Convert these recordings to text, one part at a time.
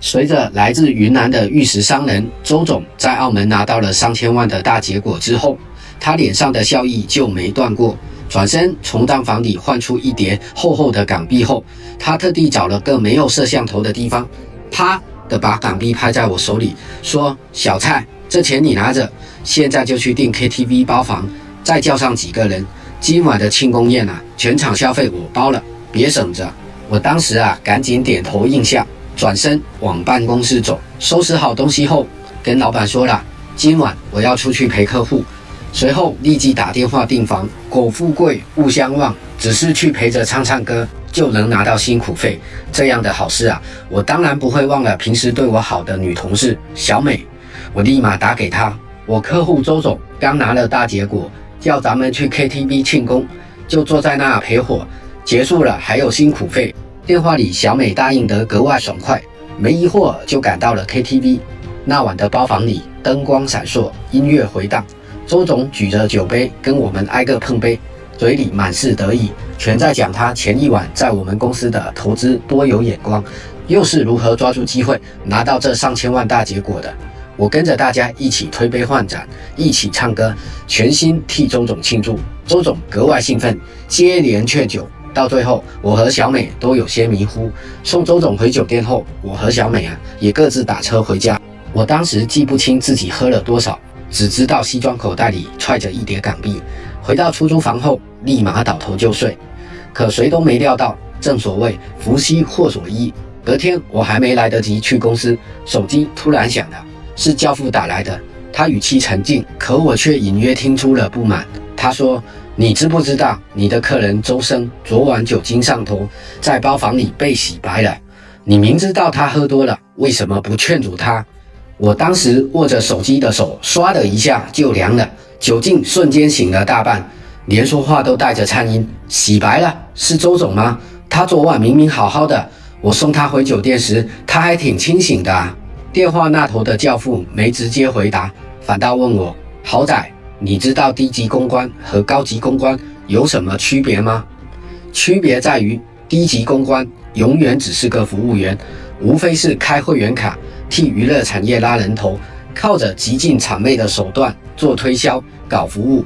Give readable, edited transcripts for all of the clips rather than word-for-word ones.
随着来自云南的玉石商人周总在澳门拿到了3000万的大结果之后，他脸上的笑意就没断过。转身从账房里换出一叠厚厚的港币后，他特地找了个没有摄像头的地方，啪的把港币拍在我手里，说：“小蔡，这钱你拿着，现在就去订 KTV 包房，再叫上几个人，今晚的庆功宴啊，全场消费我包了，别省着。”我当时赶紧点头应下，转身往办公室走，收拾好东西后，跟老板说了，今晚我要出去陪客户。随后立即打电话订房，苟富贵勿相忘，只是去陪着唱唱歌就能拿到辛苦费，这样的好事我当然不会忘了平时对我好的女同事小美。我立马打给她，我客户周总刚拿了大结果，叫咱们去 KTV 庆功，就坐在那陪火，结束了还有辛苦费。电话里小美答应得格外爽快，没一会儿就赶到了 KTV。那晚的包房里灯光闪烁，音乐回荡，周总举着酒杯跟我们挨个碰杯，嘴里满是得意，全在讲他前一晚在我们公司的投资多有眼光，又是如何抓住机会拿到这上千万大结果的。我跟着大家一起推杯换盏，一起唱歌，全心替周总庆祝。周总格外兴奋，接连劝酒，到最后我和小美都有些迷糊。送周总回酒店后，我和小美也各自打车回家。我当时记不清自己喝了多少，只知道西装口袋里揣着一叠港币。回到出租房后，立马倒头就睡。可谁都没料到，正所谓福兮祸所依。隔天我还没来得及去公司，手机突然响了，是教父打来的。他语气沉静，可我却隐约听出了不满。他说：“你知不知道你的客人周生昨晚酒精上头，在包房里被洗白了？你明知道他喝多了，为什么不劝阻他？”我当时握着手机的手唰的一下就凉了，酒劲瞬间醒了大半，连说话都带着颤音。洗白了？是周总吗？他昨晚明明好好的，我送他回酒店时他还挺清醒的电话那头的教父没直接回答，反倒问我：“豪仔，你知道低级公关和高级公关有什么区别吗？”区别在于，低级公关永远只是个服务员，无非是开会员卡，替娱乐产业拉人头，靠着极尽谄媚的手段做推销、搞服务。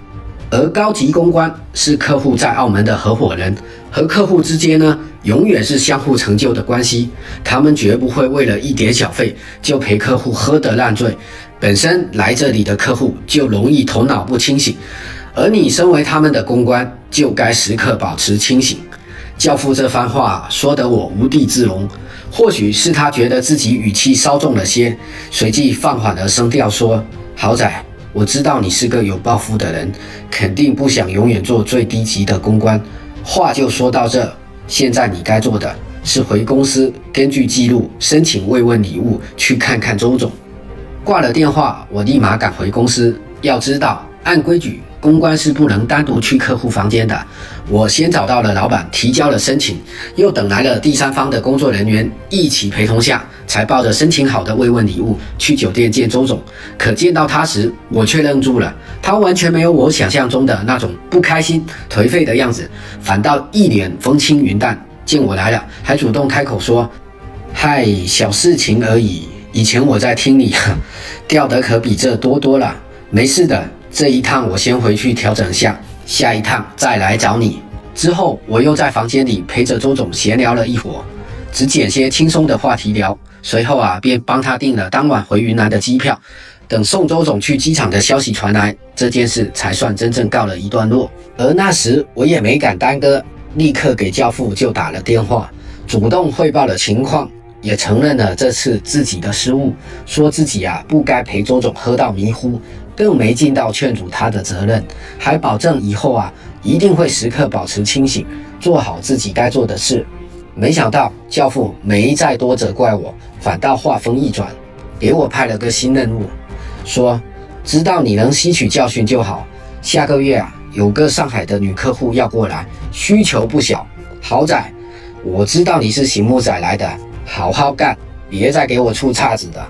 而高级公关是客户在澳门的合伙人，和客户之间永远是相互成就的关系。他们绝不会为了一点小费就陪客户喝得烂醉。本身来这里的客户就容易头脑不清醒，而你身为他们的公关，就该时刻保持清醒。教父这番话说得我无地自容，或许是他觉得自己语气稍重了些，随即放缓了声调说：“豪仔，我知道你是个有抱负的人，肯定不想永远做最低级的公关。话就说到这，现在你该做的是回公司根据记录申请慰问礼物，去看看周总。”挂了电话，我立马赶回公司。要知道，按规矩，公关是不能单独去客户房间的。我先找到了老板，提交了申请，又等来了第三方的工作人员一起陪同下，才抱着申请好的慰问礼物去酒店见周总。可见到他时，我却愣住了，他完全没有我想象中的那种不开心、颓废的样子，反倒一脸风轻云淡。见我来了，还主动开口说：“嗨，小事情而已。以前我在听你，掉得可比这多多了。没事的，这一趟我先回去调整下，下一趟再来找你。”之后我又在房间里陪着周总闲聊了一会儿，只捡些轻松的话题聊。随后便帮他订了当晚回云南的机票。等送周总去机场的消息传来，这件事才算真正告了一段落。而那时我也没敢耽搁，立刻给教父就打了电话，主动汇报了情况，也承认了这次自己的失误，说自己不该陪周总喝到迷糊，更没尽到劝阻他的责任，还保证以后一定会时刻保持清醒，做好自己该做的事。没想到教父没再多责怪我，反倒话锋一转，给我派了个新任务，说知道你能吸取教训就好，下个月有个上海的女客户要过来，需求不小。豪仔，我知道你是醒目仔来的，好好干，别再给我出岔子的。